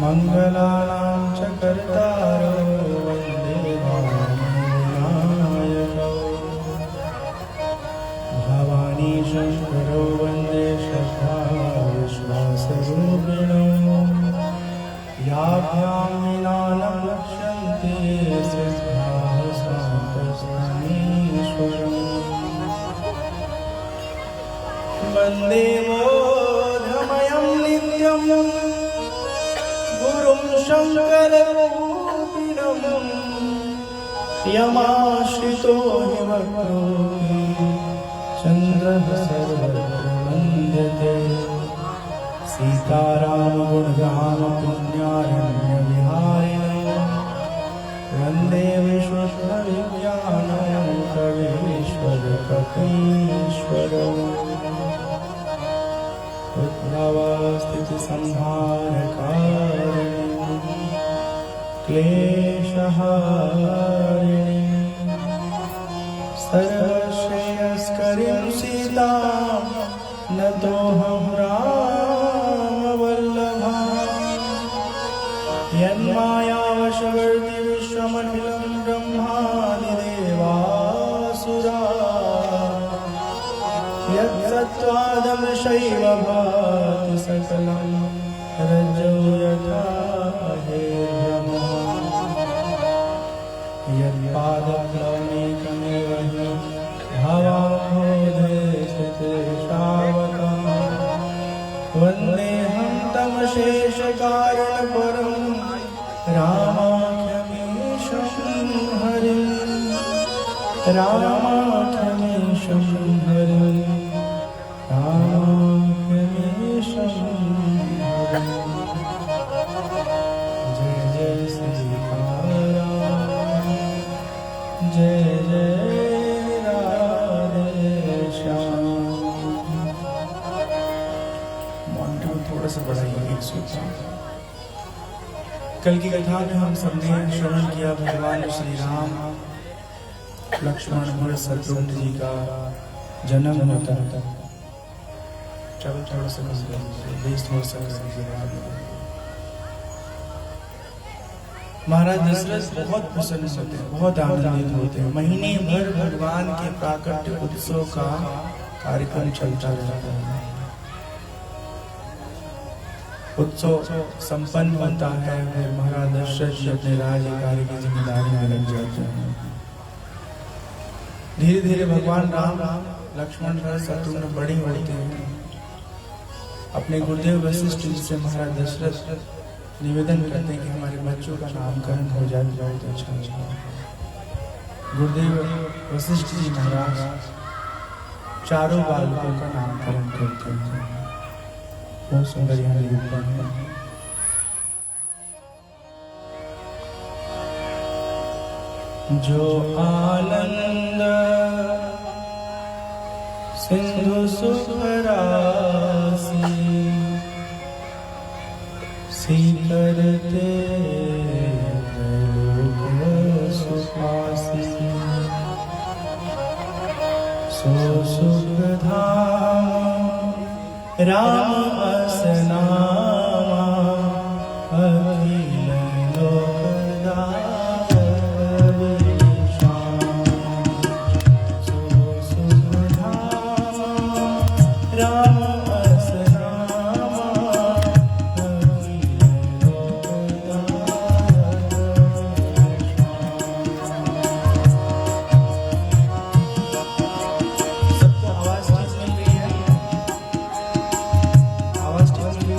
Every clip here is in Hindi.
मङ्गलानां च कर्तारो वन्दे वामनायकौ भवानी शङ्करो वन्दे श्रद्धा विश्वासरूपिणौ याभ्यां विना न लक्ष्यन्ते सिद्धाः सान्तस्थानीश्वरम् वन्दे बोधमयं नित्यं गुरुं शङ्कररूपिणं यमाश्रितो हिमकरोति चन्द्रः सर्वत्र वन्द्यते सीतारामगुणगान पुण्यारण्यविहारिणं वन्दे विश्वविज्ञानं कवीश्वरकपीश्वरम् उद्भवस्थितिसंहारकारिणीं क्लेशहारिणीं सर्वश्रेयस्करीं सीतां नतोऽहं रामवल्लभां यन्मायावशवर्ति विश्वमखिलं ब्रह्मादिदेवासुरा यत्सत्त्वादमृषैव भाति सकलं रज्जो यथा हेयमः यत्पादप्लवमेकमेव हि भवामोधे स्थितिशावकं वन्देऽहं तमशेषकारणपरं रामाख्यमीशं हरिं रामाख्यमीशं हरिं जय जय सीताराम जय जय राधे श्याम। मॉनिटर थोड़ा सा बढ़ाइए 100। कल की कथा में हम सबने श्रवण किया भगवान श्री राम लक्ष्मण भरत शत्रुघ्न जी का जन्म होता था। थोड़ा सा महाराज दशरथ बहुत प्रसन्न होते हैं, बहुत आनंदित होते हैं। महीने भर भगवान के प्राकट्य उत्सव का कार्यक्रम चलता रहता है। उत्सव संपन्न होता है, फिर महाराज दशरथ जी अपने राज्य कार्य की जिम्मेदारी में लग जाते हैं। धीरे धीरे भगवान राम लक्ष्मण भरत शत्रुघ्न बड़े होते हैं। अपने गुरुदेव वशिष्ठ जी से महाराज दशरथ निवेदन करते हैं कि हमारे बच्चों का नामकरण हो जाए तो अच्छा अच्छा। गुरुदेव वशिष्ठ जी महाराज चारों बालकों का नामकरण करते हैं। बहुत सुंदर यहाँ निरूपण है। जो आनंद सिंधु सुखरासी सीकरते सुखासी सो सुख धाम राम असनामा अखिल आवाज ठीक है?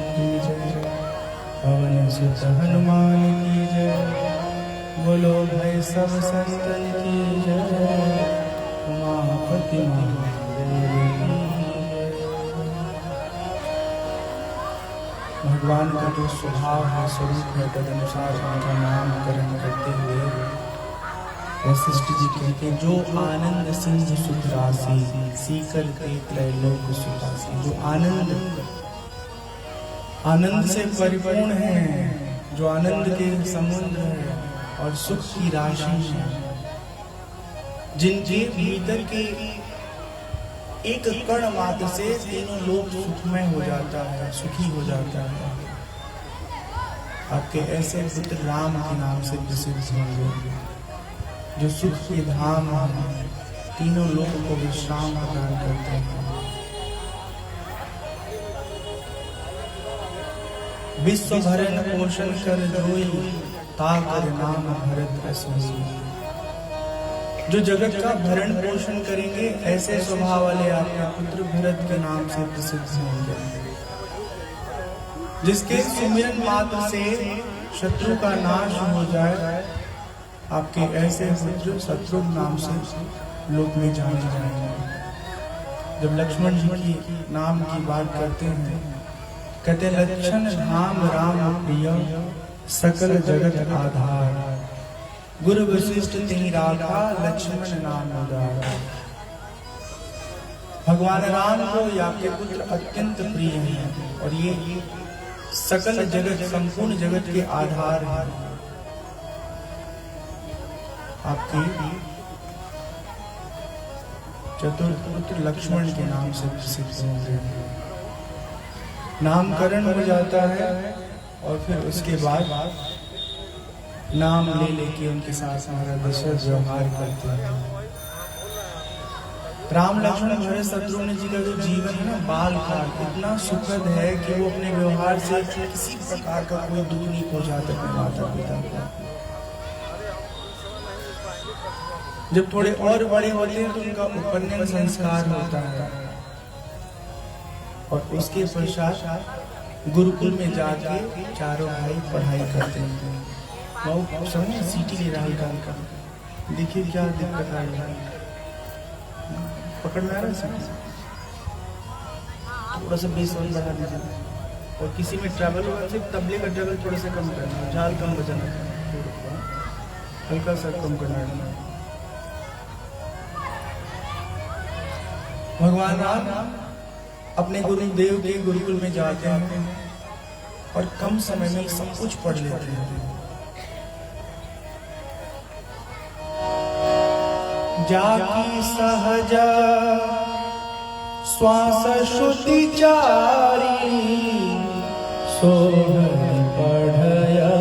की जय, पवन सुत हनुमान की जय, बोलो भाई सब संतन की जय, उमापति महादेव की जय। भगवान का जो स्वभाव है, स्वरूप है, तदनुसार उनका नामकरण करते हुए वशिष्ठ जी कहते हैं, जो आनंद सिंह सुत राशि, सीकर के त्रैलोक सुखासी। जो आनंद से परिपूर्ण है, जो आनंद के समुद्र है और सुख की राशि है, जिनके भीतर के एक कण मात्र से तीनों लोग सुखमय हो जाता है, सुखी हो जाता है। आपके ऐसे पुत्र राम के नाम से प्रसिद्ध होंगे, जो सुख के धाम है, तीनों लोगों को विश्राम प्रदान करते हैं। विश्व भरण पोषण कर जोई, ताकर नाम भरत रसोई। जो जगत का भरण पोषण करेंगे, ऐसे स्वभाव वाले आपके पुत्र भरत के नाम से प्रसिद्ध होंगे, जिसके सुमिरन मात्र से शत्रु का नाश हो जाए। आपके ऐसे पुत्र शत्रुघ्न नाम से लोक में जाने जाएंगे। जब लक्ष्मण जी की नाम की बात करते हैं, कहते लक्षण धाम राम प्रिय, सकल जगत आधार, गुरु वशिष्ठ तिहि राखा, लक्ष्मण नाम उदार। भगवान राम को ये आपके पुत्र अत्यंत प्रिय हैं और ये सकल जगत, संपूर्ण जगत के आधार है। आपके चतुर्थ पुत्र लक्ष्मण के नाम से प्रसिद्ध होंगे। नामकरण हो जाता है और फिर उसके बाद नाम ले लेके उनके साथ हमारा दशरथ व्यवहार करते हैं। राम लक्ष्मण भरत शत्रुघ्न जी का जो जीवन है ना, बाल काल इतना सुखद है कि वो अपने व्यवहार से किसी प्रकार का कोई दुख नहीं पहुंचाते अपने माता पिता को। जब थोड़े और बड़े होते हैं तो उनका उपनयन संस्कार होता है और उसके पश्चात गुरुकुल में जाके चारों भाई पढ़ाई करते हैं। बहुत समय सीटी ले रहा है, देखिए क्या दिक्कत आ रही है, पकड़ में आ रहा है, थोड़ा सा बेस और बढ़ा दीजिए। और किसी में ट्रैवल होगा सिर्फ तबले का ट्रैवल थोड़ा सा कम करना है, झाल कम बजाना है, हल्का सा कम करना है। भगवान राम अपने गुरुदेव के गुरुकुल में जाते हैं और कम समय में सब कुछ पढ़ लेते हैं। जाकी सहजा श्वास श्रुति चारी, सोहर पढ़या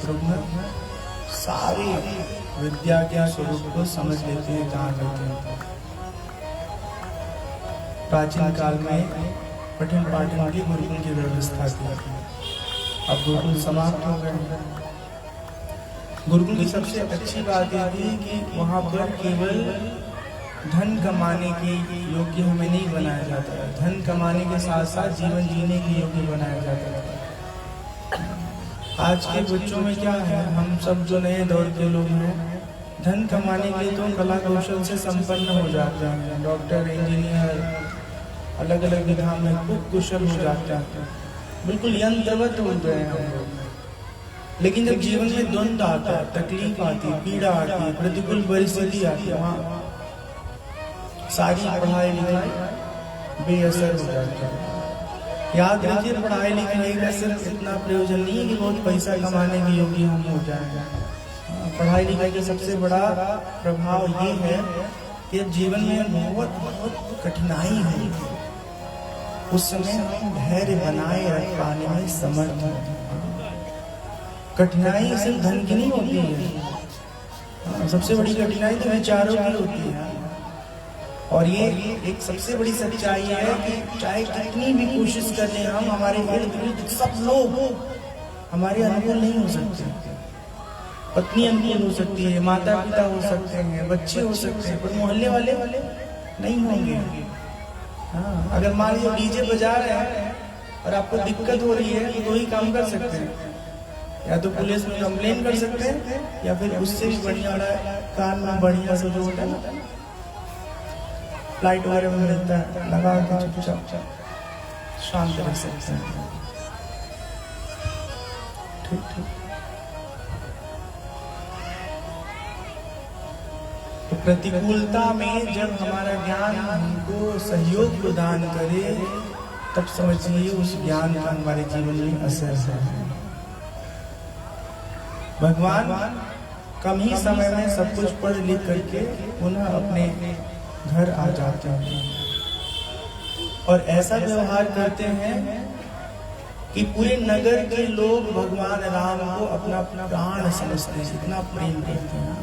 शत्रुघ्न सारी विद्या के स्वरूप को समझ लेते हैं, जान लेते हैं। प्राचीन काल में पठन पाठन की गुरुकुल की व्यवस्था थी। अब गुरुकुल समाप्त हो गए। गुरुकुल की सबसे अच्छी बात यह थी कि वहाँ पर केवल धन कमाने के योग्य हमें नहीं बनाया जाता है, धन कमाने के साथ साथ जीवन जीने के योग्य बनाया जाता है। आज के बच्चों में क्या है, हम सब जो नए दौर के लोग हैं, धन कमाने के लिए तो कला कौशल से संपन्न हो जाते हैं, डॉक्टर, इंजीनियर, अलग अलग विधा में खूब कुशल हो जाते हैं, बिल्कुल यंत्रवत हो गए हैं हम लोग। लेकिन जब जीवन में द्वंद्व आता है, तकलीफ आती है, पीड़ा आती है, प्रतिकूल परिस्थिति आती है, वहाँ सारी पढ़ाई लिखाई बेअसर हो जाती है। याद रखिए, पढ़ाई लिखाई का सिर्फ इतना प्रयोजन नहीं है कि बहुत पैसा कमाने के योग्य हम हो जाएंगे। पढ़ाई लिखाई का सबसे बड़ा प्रभाव ये है कि जीवन में बहुत बहुत कठिनाई है, उस समय हम धैर्य बनाए रख पाने में समर्थ हैं। कठिनाई सिर्फ धन की नहीं होती है, सबसे बड़ी कठिनाई तो विचारों की होती है। और ये एक सबसे बड़ी सच्चाई है कि चाहे कितनी भी कोशिश कर लें हम, हमारे इर्द गिर्द सब लोग हमारे अनुकूल नहीं हो सकते। पत्नी अनुकूल हो सकती है, माता पिता हो सकते हैं, बच्चे हो सकते हैं, पर मोहल्ले वाले नहीं होंगे। हाँ, अगर मान लीजिए डीजे बजा रहे हैं और आपको दिक्कत हो रही है, तो दो ही काम कर सकते हैं, या तो पुलिस में कंप्लेन कर सकते हैं, या फिर उससे भी बढ़िया कान में बढ़िया से जो होता है ना, लाइट वगैरह में मिलता है, लगा के चुपचाप शांत रह सकते हैं। ठीक ठीक। तो प्रतिकूलता में जब हमारा ज्ञान हमको सहयोग प्रदान करे, तब समझिए उस ज्ञान का हमारे जीवन में असर है। भगवान कम ही समय में सब कुछ पढ़ लिख करके पुनः अपने घर आ जाते हैं और ऐसा व्यवहार करते हैं कि पूरे नगर के लोग भगवान राम को अपना प्राण समझते हैं, इतना प्रेम करते हैं,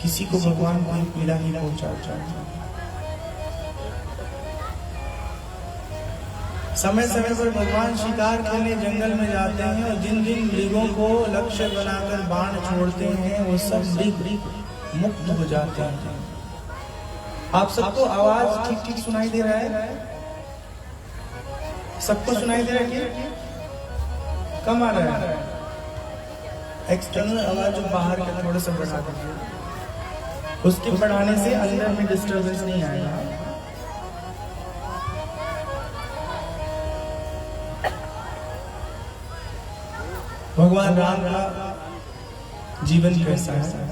किसी को भगवान कोई पीड़ा नहीं पहुंचाते। समय समय पर भगवान शिकार करने जंगल में जाते हैं और जिन जिन मृगों को लक्ष्य बनाकर बाण छोड़ते हैं, वो सब मृग मुक्त हो जाते हैं। आप सबको आवाज ठीक ठीक सुनाई दे रहा है? सबको सुनाई दे रहा है? कम आ रहा है? एक्सटर्नल आवाज जो बाहर का थोड़ा सा बढ़ा दीजिए, उसके बढ़ाने से अंदर में डिस्टर्बेंस नहीं आएगा। भगवान राम का जीवन कैसा है,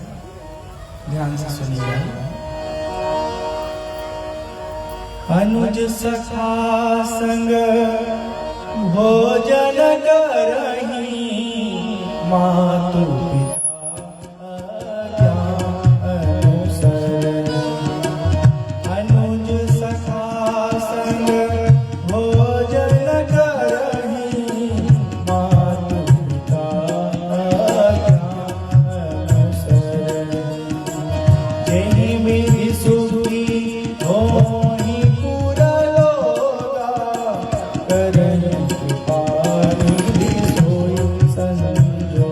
ध्यान से सुनिएगा। अनुज सखा संग भोजन करही, मातु पिता अनुसर। अनुज सखा संग भोजन करही, मातु पिता अनुसर। जेहि विधि सुखी हो करन कृपानिधि सोई संजो।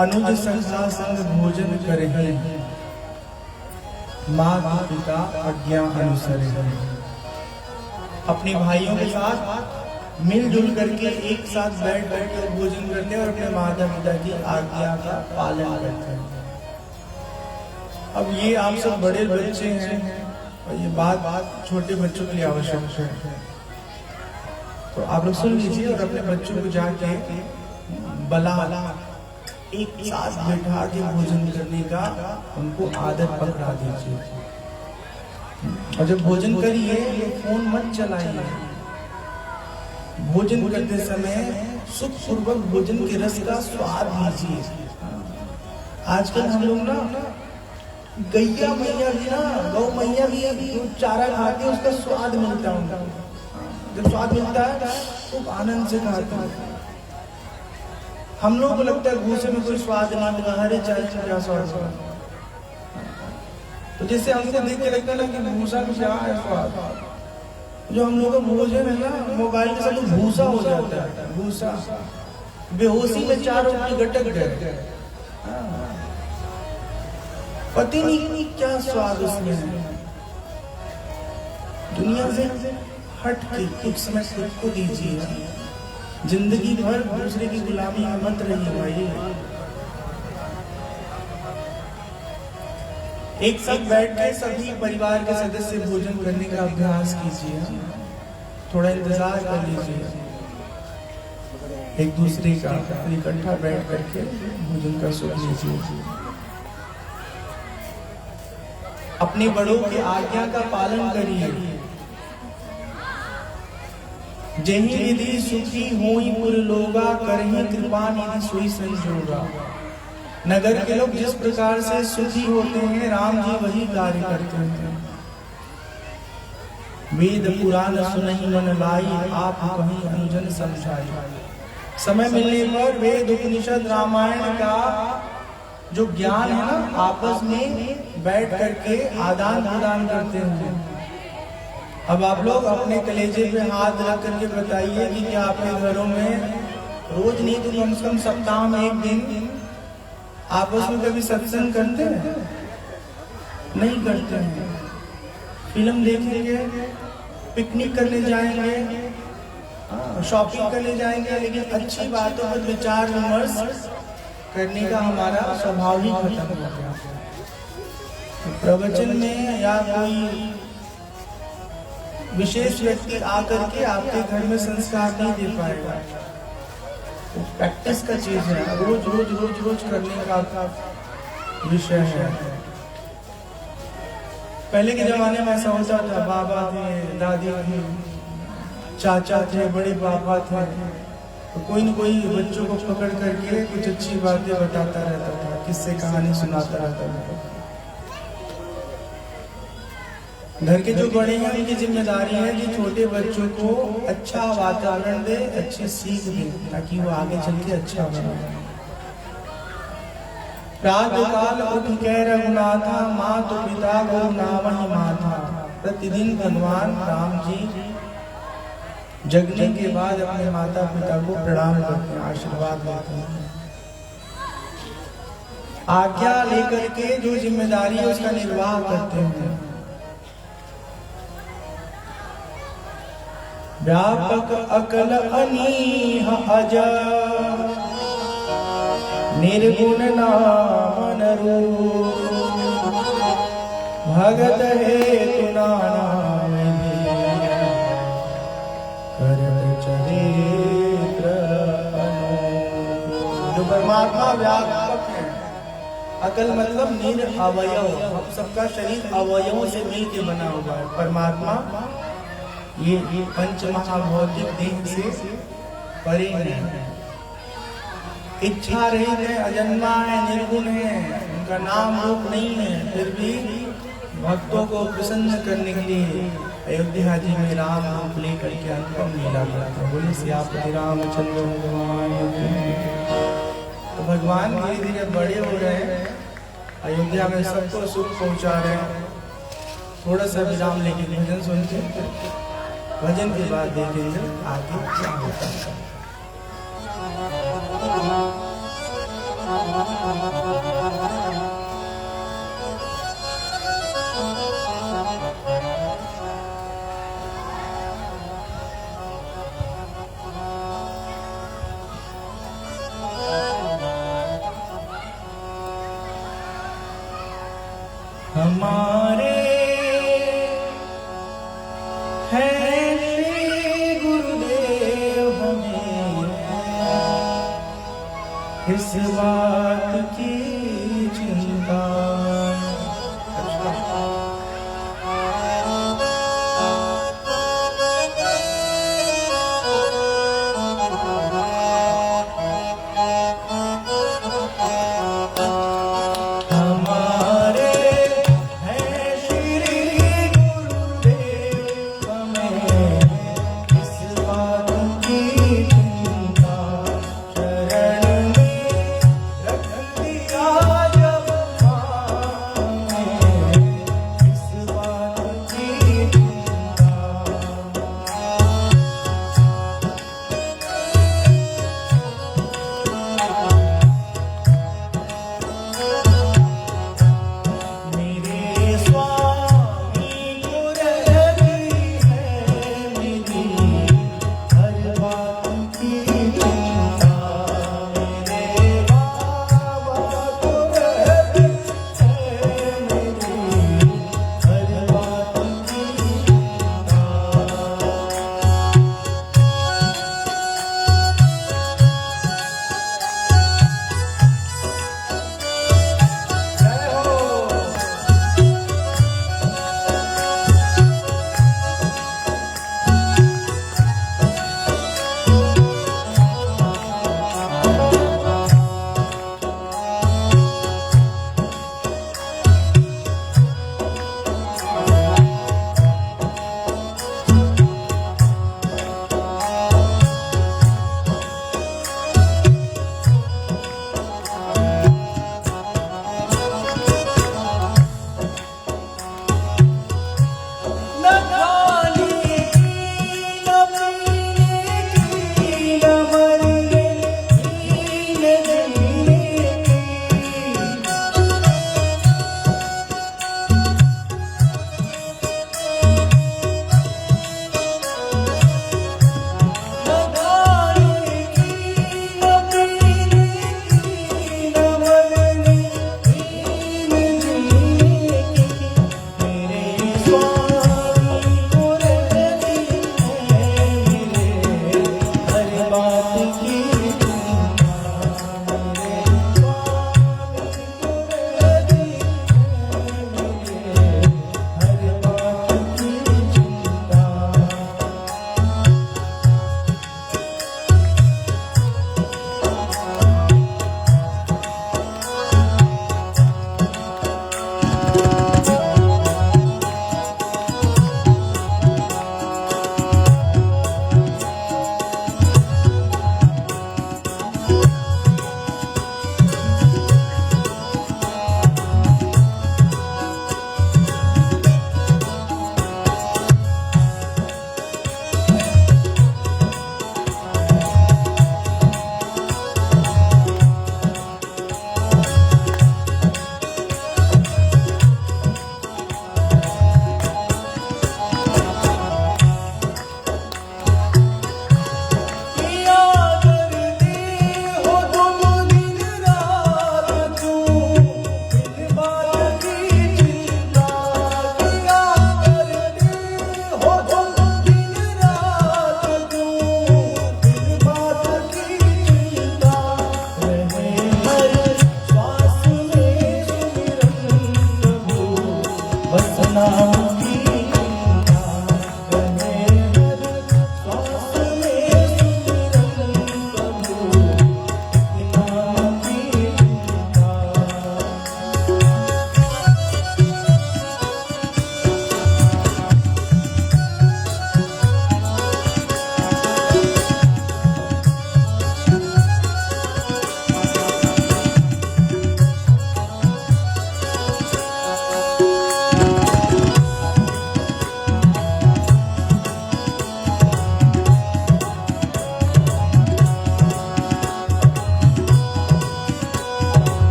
अनुज सखा संग भोजन करे, माता पिता आज्ञा अनुसरे। अपने भाइयों के साथ मिलजुल करके एक साथ बैठ कर भोजन करते हैं और अपने माता पिता की आज्ञा का पालन करते हैं। अब ये आप सब बड़े बच्चे हैं और ये बात छोटे बच्चों के लिए आवश्यक है, तो आप लोग सुन लीजिए और अपने बच्चों को जाके बला एक साथ बैठा के भोजन करने का उनको आदत पकड़ा दीजिए। और जब भोजन करिए ये फोन मत चलाइए। भोजन करते समय सुख पूर्वक भोजन के रस का स्वाद लीजिए। आजकल हम लोग ना गैया मैया भी ना गौ मैया भी जो चारा खाते हैं उसका स्वाद मिलता है। जब स्वाद मिलता है तो आनंद से खाते हैं। हम लोगों को लगता है भूसे में कोई स्वाद नहीं मिला, हरे चाय में क्या स्वाद है। तो जैसे हमको देख के लगता है कि भूसा में क्या है स्वाद, जो हम लोग का भोजन है ना मोबाइल के साथ भूसा हो जाता है। भूसा बेहोशी में चारों गटक गए, पता नहीं क्या स्वाद उसमें है। दुनिया से हट के कुछ समय खुद को दीजिए। जिंदगी भर दूसरे की गुलामी में मत रहिए भाई। एक साथ बैठ के सभी परिवार के सदस्य भोजन करने का अभ्यास कीजिए। थोड़ा इंतजार कर लीजिए एक दूसरे का, इकट्ठा बैठ करके भोजन का सुख लीजिए। अपने बड़ों की आज्ञा का पालन करिए। जही विधि सुखी होई पुर लोगा, करही कृपा निधि सोई संजोगा। नगर के लोग जिस प्रकार से सुखी होते हैं राम जी वही कार्य करते हैं। वेद पुराण सुनहि मन लाई, आप कहीं अनुजन समझाई। समय मिलने पर वेद उपनिषद रामायण का जो ज्ञान है ना आपस में बैठ करके आदान प्रदान करते हैं। अब आप लोग अपने कलेजे पे हाथ रख करके बताइए कि क्या आपके घरों में रोज नहीं तो कम से कम सप्ताह में एक दिन आपस में कभी सत्संग करते हैं? नहीं करते हैं। फिल्म देखेंगे, पिकनिक करने जाएंगे, शॉपिंग करने जाएंगे, लेकिन अच्छी बातों पर विचार विमर्श करने का हमारा स्वभाव ही खत्म हो गया। प्रवचन में या कोई विशेष व्यक्ति आकर के आपके घर में संस्कार नहीं दे पाएगा। तो प्रैक्टिस का चीज है, रोज रोज रोज रोज करने का विषय है। पहले के जमाने में ऐसा होता था, बाबा थे, दादी थी, चाचा थे, बड़े पापा थे, तो कोई न कोई बच्चों को पकड़ करके कुछ अच्छी बातें बताता रहता था, किस्से कहानी सुनाता रहता था। घर के जो बड़े हैं उनकी जिम्मेदारी है कि छोटे बच्चों को अच्छा वातावरण दे, अच्छी सीख दे, ताकि वो आगे चल के अच्छा बने। प्रातः काल उठ के रघुनाथा, माता पिता को नावहि माथा। प्रतिदिन भगवान राम जी जगने के बाद अपने माता पिता को प्रणाम करते हैं, आशीर्वाद देते हैं। आज्ञा लेकर के जो जिम्मेदारी है उसका निर्वाह करते हैं। व्यापक अकल अनीह अज, निर्गुण नामन रूप। भगत हेतु नाना चरित्र। जो परमात्मा व्यापक है, अकल मतलब निरअवयव। हम सबका शरीर अवयवों से मिलकर बना हुआ है। परमात्मा ये पंच महाभौतिक देह से परे है, इच्छा रहित है, अजन्मा है, निर्गुण है, उनका नाम रूप नहीं है। फिर भी भक्तों को प्रसन्न करने के लिए अयोध्या जी में राम रूप लेकर के अनुपम लीला करते हैं। बोले सियापति रामचंद्र भगवान। तो भगवान धीरे धीरे बड़े हो रहे हैं, अयोध्या में सबको सुख पहुंचा रहे हैं। थोड़ा सा विराम लेके भजन सुनते, भजन के बाद देखेंगे आगे क्या होता है। हमारे हैं श्री गुरुदेव हमें इस बात की चिंता।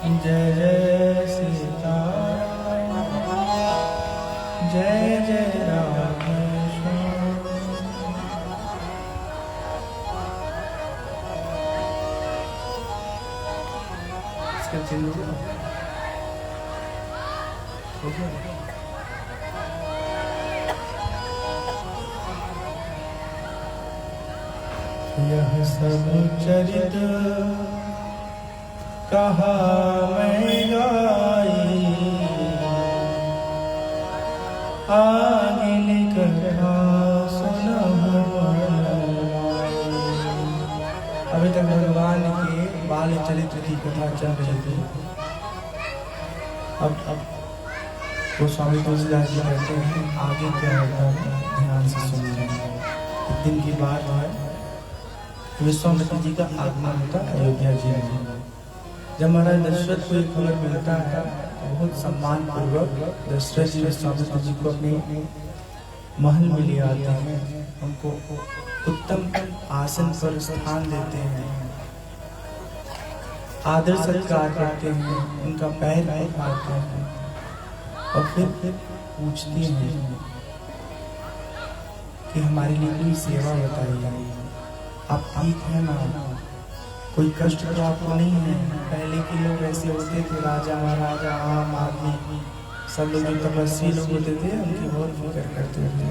जय जय सीता, जय जय राम। इसका चिन्ह हो गया। यह सब चरित कहा मैं गाई, आगे लिखा सुनहु। अभी तक भगवान के बाल चरित्र की कथा चल रही थी। अब वो स्वामी तुलसीदास जी कहते हैं आगे क्या होगा ध्यान से सुनिए। एक दिन की बात है, विश्वामित्र जी का आगमन होता अयोध्या जी में। जब महाराज दशरथ को एक खबर मिलता है, बहुत सम्मान पूर्वक दशरथ जी विश्वामित्र जी को अपने महल में ले आते हैं, उनको उत्तम आसन पर स्थान देते हैं, आदर सत्कार करते हैं, उनका पैर पकड़ते हैं और फिर पूछते हैं कि हमारे लिए कोई सेवा बताइए, आप ठीक है ना, कोई कष्ट तो आपको नहीं है। पहले के लोग ऐसे होते थे, राजा महाराजा आम आदमी सब लोग जो तपस्वी लोग होते थे उनकी बहुत फिक्र करते थे।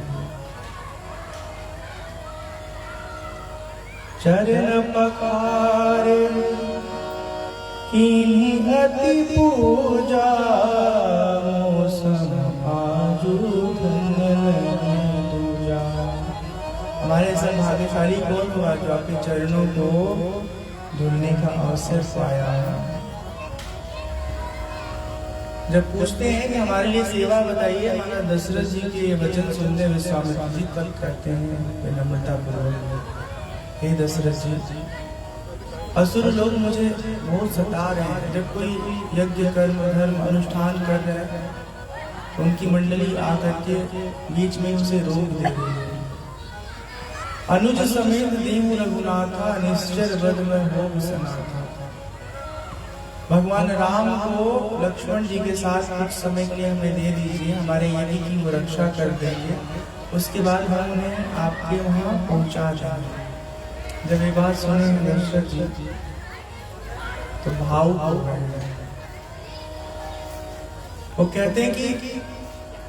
चरण पखारे इन्हीं अति पूजा, मौसम आजू धन्य दूजा। हमारे सब भाग्यशाली कौन हुआ जो आपके चरणों को धुलने का अवसर पाया। जब पूछते हैं कि हमारे लिए सेवा बताइए, हमारा दशरथ जी के ये वचन सुनने विश्वामित्र जी तब कहते हैं विनम्रता पूर्वक, हे दशरथ जी, असुर लोग मुझे बहुत सता रहे हैं। जब कोई यज्ञ कर्म धर्म अनुष्ठान कर रहे हैं, उनकी मंडली आकर के बीच में उसे रोक दे रही है। अनुज समेत देहु रघुनाथा, निश्चर वध में हो सनाथा। भगवान राम को लक्ष्मण जी के साथ कुछ समय के लिए हमें दे दीजिए, हमारे यज्ञ की वो रक्षा कर देंगे, उसके बाद हम उन्हें आपके वहां पहुंचा जाएंगे। जब ये बात सुने दशरथ जी तो भावुक हो गए। वो कहते हैं कि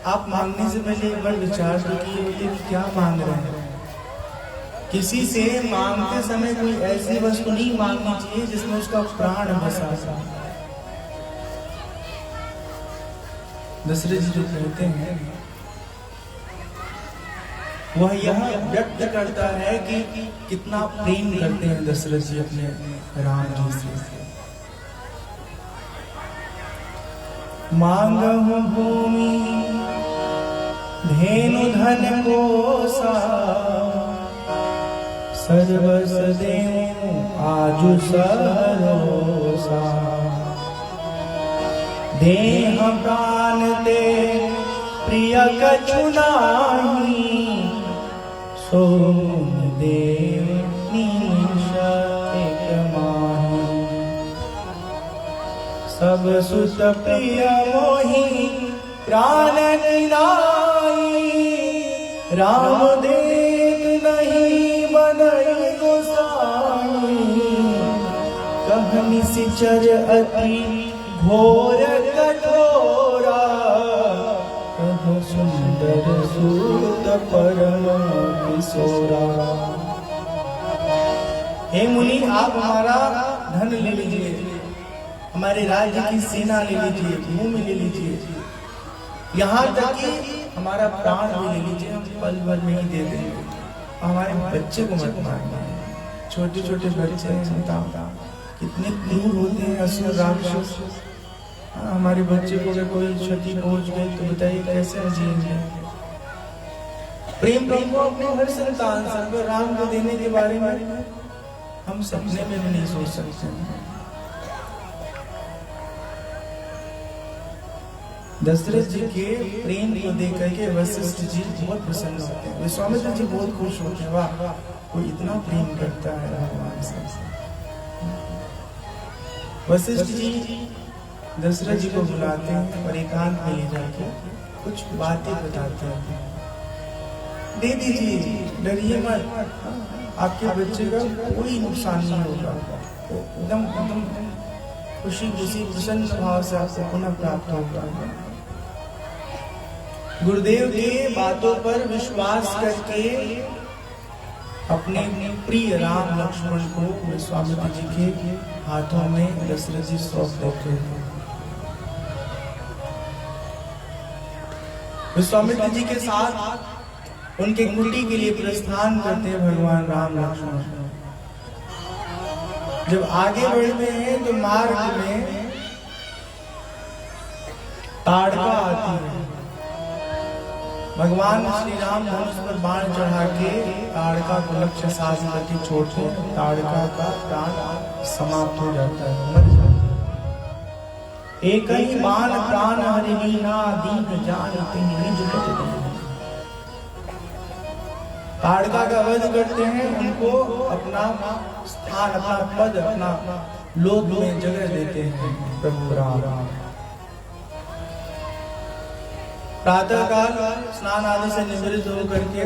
आप मांगने से पहले एक बार विचार तो किए होते कि क्या मांग रहे हैं। किसी से मांगते समय कोई ऐसी वस्तु नहीं मांगनी चाहिए जिसमें उसका प्राण बसा। दशरथ जी जो कहते हैं वह यह व्यक्त करता है कि कितना प्रेम करते हैं दशरथ जी अपने राम जी से। मांगहु भूमि धेनु धन कोसा, सर्वस देऊं आजु सरोसा। देह प्राण दे प्रिय कछु नाहि, सो देव निमिष एक माहि। सब सुत प्रिय मोहि प्राण किनाई, राम देत नहीं बनई गोसाई। कहनि सिचर अति घोर कठोरा, कहो सुंदर सूत परम किशोरा। हे मुनि, आप हमारा धन ले लीजिए, हमारे राज्य की सेना ले लीजिए, भूमि ले लीजिए, यहाँ तक कि हमारा प्राण भी ले लीजिए, हम पल भर में ही दे देंगे। हमारे बच्चे को मत मारना। छोटे छोटे बच्चे हैं, कितने क्रूर होते हैं असुर राक्षस। हमारे बच्चे को अगर कोई क्षति पहुंच गई तो बताइए कैसे जिएंगे। प्रेम को अपने हर संतान से राम को देने के बारे में हम सपने में भी नहीं सोच सकते। दशरथ जी के प्रेम को देख करके वशिष्ठ जी बहुत प्रसन्न होते हैं, विश्वामित्र जी बहुत खुश होते हैं, वाह कोई इतना प्रेम करता है भगवान से। वशिष्ठ जी दशरथ जी को बुलाते हैं और एकांत में ले जाके कुछ बातें बताते हैं। दे दीजिए, डरिए मत, आपके बच्चे का कोई नुकसान नहीं होगा, एकदम एकदम खुशी खुशी प्रसन्न भाव से आपको पुनः प्राप्त होगा। गुरुदेव के बातों पर विश्वास करके अपने प्रिय राम लक्ष्मण को विश्वामित्र जी के हाथों में दशरथ जी सौंप देते हैं। विश्वामित्र जी के साथ उनके कुटी के लिए प्रस्थान करते हैं भगवान राम लक्ष्मण। जब आगे बढ़ते हैं तो मार्ग में ताड़का आती है। भगवान श्री राम धनुष पर बाण चढ़ा के ताड़का को लक्ष्य साध करके छोड़ते हैं। ताड़का का प्राण समाप्त हो जाता है, मर जाता है। एक ही बाण प्राण हरिणीना दीन जानते निज पद दीन। ताड़का का वध करते हैं, उनको अपना स्थान, अपना पद, अपना लोक में जगह देते हैं प्रभु राम। प्रातः काल स्नान आदि से निवृत्त होकर के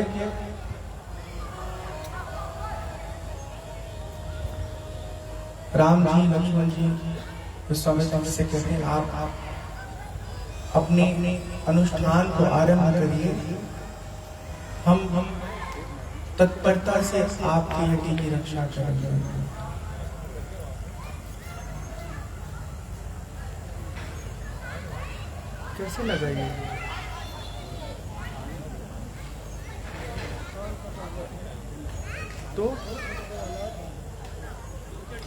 राम जी लक्ष्मण जी विश्वामित्र जी से कहते हैं, आप अपने अनुष्ठान को आरंभ करिए, हम तत्परता से आपके यज्ञ की रक्षा करेंगे। कैसे लगा ये? तो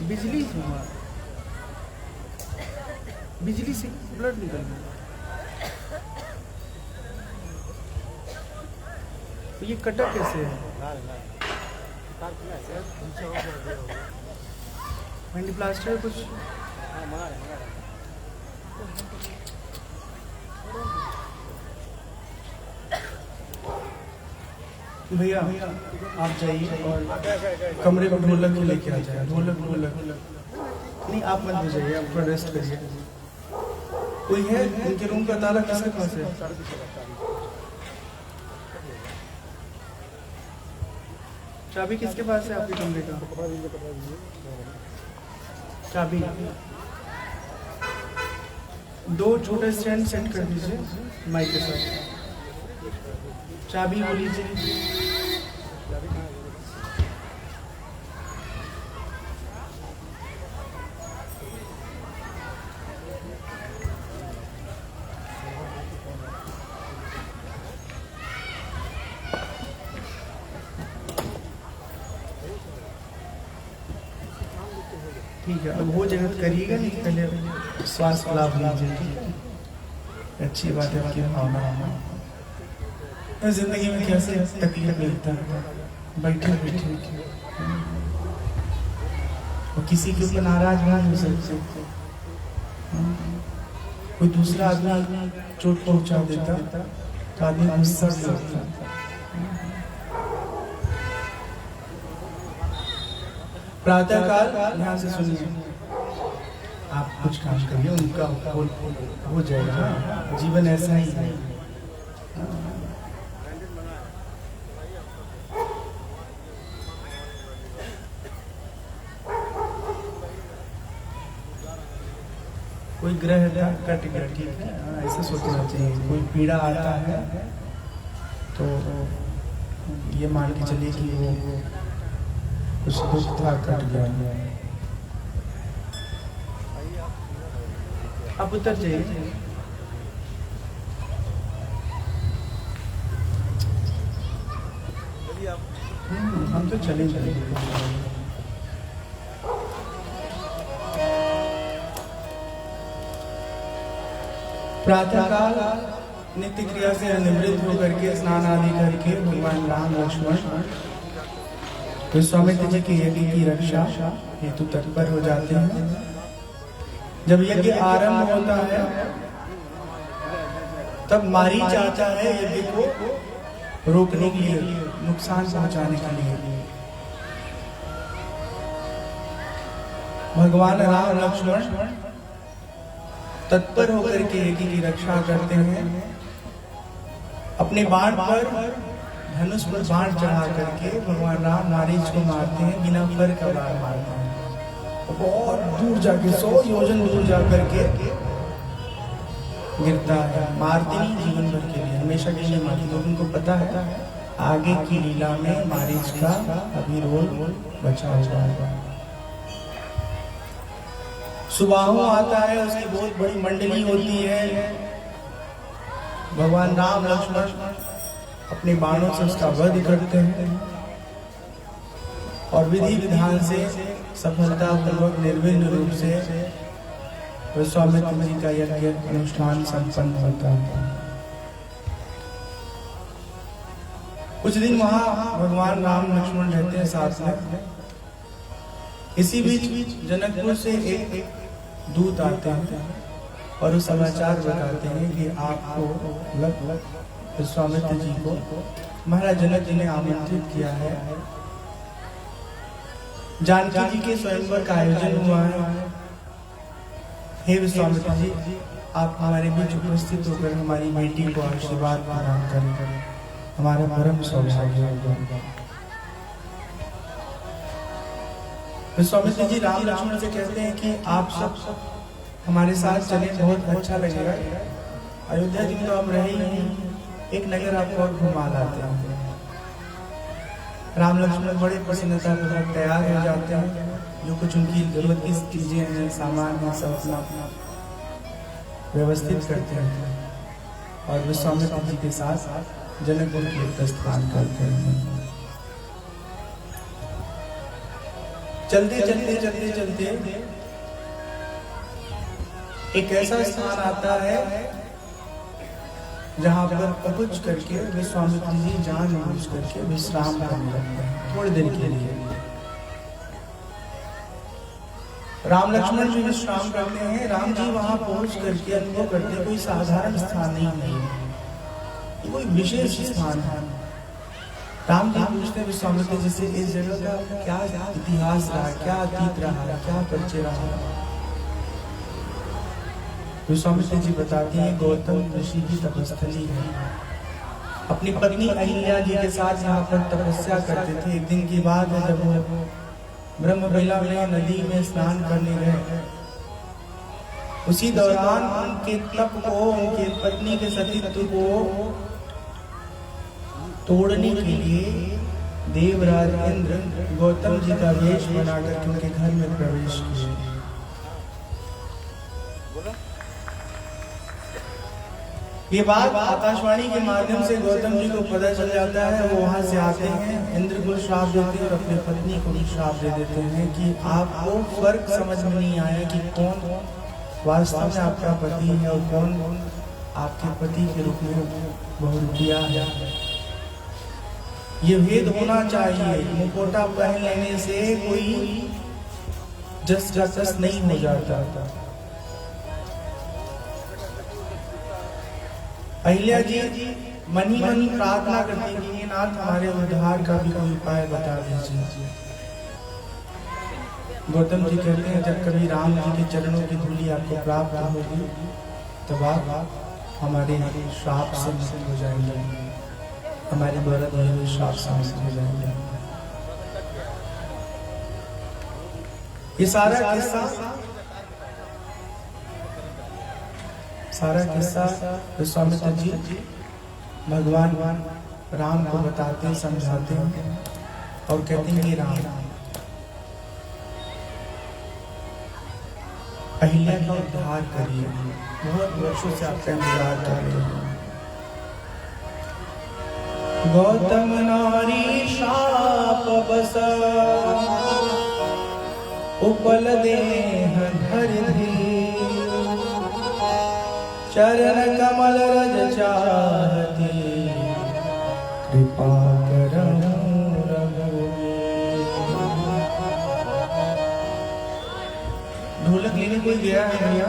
बिजली हुआ, बिजली से ब्लड निकल गया। तो ये कटा कैसे है? मेहंदी प्लास्टर है कुछ? भैया आप जाइए और कमरे में ढोलक लेके आ जाए। ढोलक नहीं, आप मत भेजिए, आप थोड़ा रेस्ट करिए। कोई है उनके रूम का ताला किसके पास है? चाबी किसके पास है आपके कमरे का? चाबी 2 छोटे स्टैंड सेट कर दीजिए माइक के साथ। चाबी वो लीजिए। ठीक है, अब वो जगह करिएगा नहीं, पहले स्वास्थ्य लाभ लीजिए। ठीक है, अच्छी बात है आपकी भावना। जिंदगी में कैसे तकलीफ मिलता है, बैठे बैठे और किसी के ऊपर नाराज ना हो सकते। कोई दूसरा आदमी चोट पहुंचा देता तो आदमी गुस्सा करता। प्रातः काल ध्यान से सुनिए, आप कुछ काम करिए, उनका हो जाएगा। जीवन ऐसा ही है। कोई ग्रह कट गया, ठीक है, ऐसे सोचना चाहिए। कोई पीड़ा आता है तो ये मान के चलिए कि वो कुछ दुख था, कट गया। अब उतर जाइए। हम तो चले जाएंगे। प्रातःकाल नित्य क्रिया से निवृत्त होकर के स्नान आदि करके भगवान राम लक्ष्मण विश्वामित्र जी के यज्ञ की रक्षा हेतु तत्पर हो जाते हैं। जब यज्ञ आरंभ होता है तब मारीच आता है यज्ञ को रोकने के लिए, नुकसान पहुंचाने के लिए। भगवान राम लक्ष्मण तत्पर होकर के एक की रक्षा करते हैं। अपने बाण पर धनुष पर बाण चढ़ा करके भगवान राम मारीच को मारते हैं, बिना फर का बाण मारते हैं। बहुत दूर जाके 100 योजन दूर जाकर के गिरता है। मारती नहीं जीवन भर के लिए, हमेशा के लिए मारती, क्योंकि उनको पता है आगे की लीला में मारीच का अभी रोल बचा हुआ है। सुबाहु आता है, उसकी बहुत बड़ी मंडली होती है। भगवान राम लक्ष्मण अपने बाणों से उसका वध करते हैं और विधि विधान से सफलता पूर्वक निर्विघ्न रूप से विश्वामित्र जी का यज्ञ अनुष्ठान संपन्न होता है। कुछ दिन वहां भगवान राम लक्ष्मण रहते हैं साथ में। इसी बीच जनकपुर से एक दूत आते हैं और उस समाचार बताते हैं कि आपको विश्वामित्र जी को महाराज जनक जी ने आमंत्रित किया है। जानकी जी के स्वयंवर का आयोजन हुआ है। हे विश्वामित्र जी, आप हमारे बीच उपस्थित होकर हमारी बेटी को आशीर्वाद प्रदान करें, हमारा परम सौभाग्य होगा। विश्वामित्र जी राम लक्ष्मण से कहते हैं कि आप सब हमारे साथ चले, बहुत अच्छा लगेगा। अयोध्या जी में तो आप रहे ही नहीं, एक नगर आपको और घुमा लाते हैं। राम लक्ष्मण बड़े प्रसन्नता पूर्वक तैयार हो जाते हैं। जो कुछ उनकी जरूरत की चीजें हैं, सामान है, सब अपना व्यवस्थित करते हैं और विश्वामित्र जी के साथ जनकपुर के प्रस्थान करते हैं। चलते चलते चलते चलते एक ऐसा स्थान आता है जहां पर पहुंच करके विश्वामित्र जी जानबूझ करके विश्राम करने लगते हैं थोड़ी देर के लिए। राम लक्ष्मण जी विश्राम करते हैं। राम जी वहां पहुंच करके अनुभव करते कोई साधारण स्थान नहीं है, कोई विशेष स्थान है। राम जी पूछते विश्वामित्र जी से इस जगह का क्या इतिहास रहा, क्या अतीत रहा, क्या परिचय रहा। विश्वामित्र जी बताती हैं गौतम ऋषि की तपस्थली है। अपनी पत्नी अहिल्या जी के साथ यहाँ पर तपस्या करते थे। एक दिन की बात है जब वो ब्रह्मबेला में नदी में स्नान करने गए, उसी दौरान उनके तप को, उनके पत्नी के सतीत्व को तोड़ने के लिए देवराज इंद्र गौतम जी का वेश बनाकर उनके घर में प्रवेश किए। ये बात आकाशवाणी के माध्यम से गौतम जी को पता चल जाता है। वो वहां से आते हैं, इंद्र को श्राप देते हैं और अपनी पत्नी को भी श्राप दे देते हैं कि आपको फर्क समझ में नहीं आया कि कौन वास्तव में आपका पति है और कौन आपके पति के रूप में बहुरूपिया है। ये भेद होना चाहिए। मुखौटा पहन लेने से कोई जस नहीं हो जाता। अहिल्या जी मन ही मन प्रार्थना करती कि नाथ हमारे उद्धार का भी कोई उपाय बता दीजिए। गौतम जी कहते हैं जब कभी राम जी के चरणों की धूलि आपको प्राप्त होगी तब आप हमारे श्राप से मुक्त हो जाएंगे, हमारे द्वारा दिए हुए श्राप से मुक्त हो जाएंगे। ये सारा किस्सा विश्वामित्र जी भगवान राम को बताते, समझाते हैं और कहते हैं कि राम अहिल्या का उद्धार करिए, बहुत वर्षों से आपका इंतजार कर रहे हैं। गौतम नारी शाप बस उपल देह धरि, चरण कमल रज चाहती, कृपा करहु रघुवीर। ढोलक लेने कोई गया है भैया?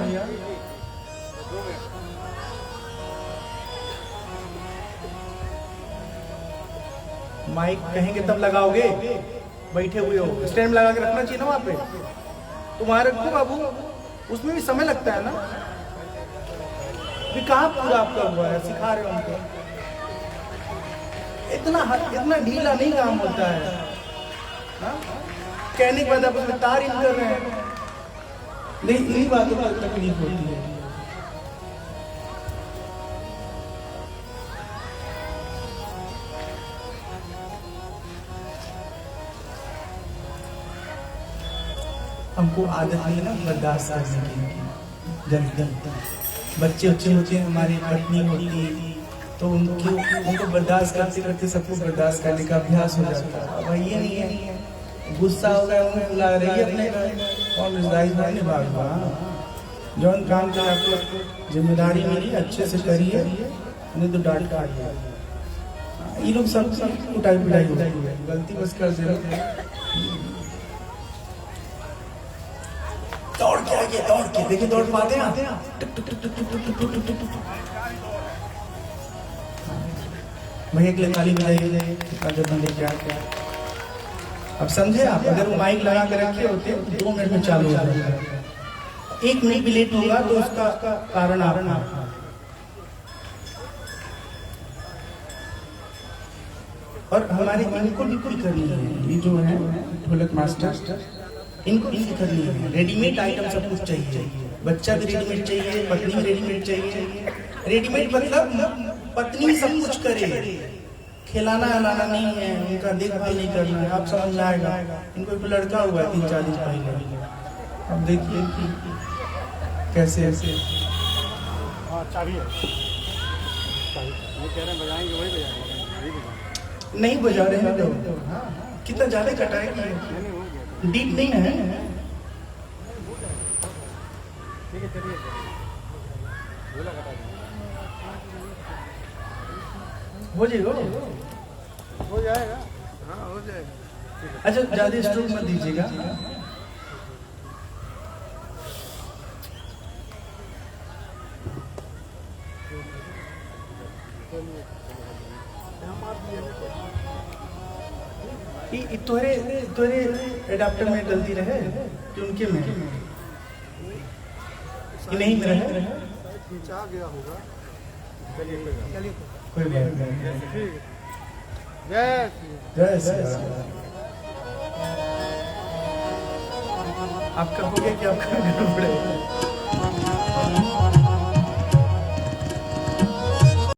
माइक कहेंगे तब लगाओगे, बैठे हुए हो, स्टैंड लगा के रखना चाहिए ना वहां पे। तुम्हारे रखो बाबू, उसमें भी समय लगता है ना। अभी कहाँ पूरा आपका हुआ है, सिखा रहे हो उनको। इतना ढीला नहीं काम होता है। कहने के बाद आप उसमें तारीफ कर रहे हैं, नहीं इन्हीं बातों पर तकलीफ होती है। हमको आदत नहीं है ना बर्दाश्त करने की। जब बच्चे होते हैं, हमारी पत्नी होती, तो उनको बर्दाश्त करते करते सबको बर्दाश्त करने का अभ्यास हो जाता है। भाई ये नहीं है, गुस्सा हो गया उन्हें बुला रही है अपने घर और रिश्तेदारी में निभागा। जौन काम के आपको जिम्मेदारी मिली अच्छे से करिए, नहीं तो डांट खाइए। ये लोग सब कुटाई पिटाई होती है, गलती बस कर दे। दौड़ के आइए, दौड़ के देखिए, दौड़ पाते हैं भैया के लिए ताली बजाइए। अगर बंदे क्या अब समझे आप, अगर वो माइक लगा कर रखे होते तो 2 मिनट में चालू हो जाता। 1 मिनट भी लेट होगा तो उसका कारण आप और हमारे इनको भी करनी है। ये जो है ढोलक मास्टर, इनको भी करनी है। रेडीमेड आइटम सब कुछ चाहिए, बच्चा भी रेडीमेड चाहिए, पत्नी भी रेडीमेड चाहिए। रेडीमेड मतलब पत्नी सब कुछ करे, खिलाना हिलाना नहीं है, उनका देखभाल नहीं करना है। आप समझ में आएगा। इनको एक लड़का हुआ है 3-4 दिन पहले, अब देखिए कैसे ऐसे नहीं बजा रहे हैं लोग। कितना ज्यादा कटाएंगे, डीप नहीं है। हो जाएगा, हो जाएगा। हाँ हो जाएगा। अच्छा ज्यादा स्ट्रोक मत दीजिएगा। तोरे एडाप्टर में गलती रहे कि उनके में कि नहीं में रहे, आ गया होगा। चलिए कोई बात नहीं। आपका हो गया कि आपका गड़बड़ है?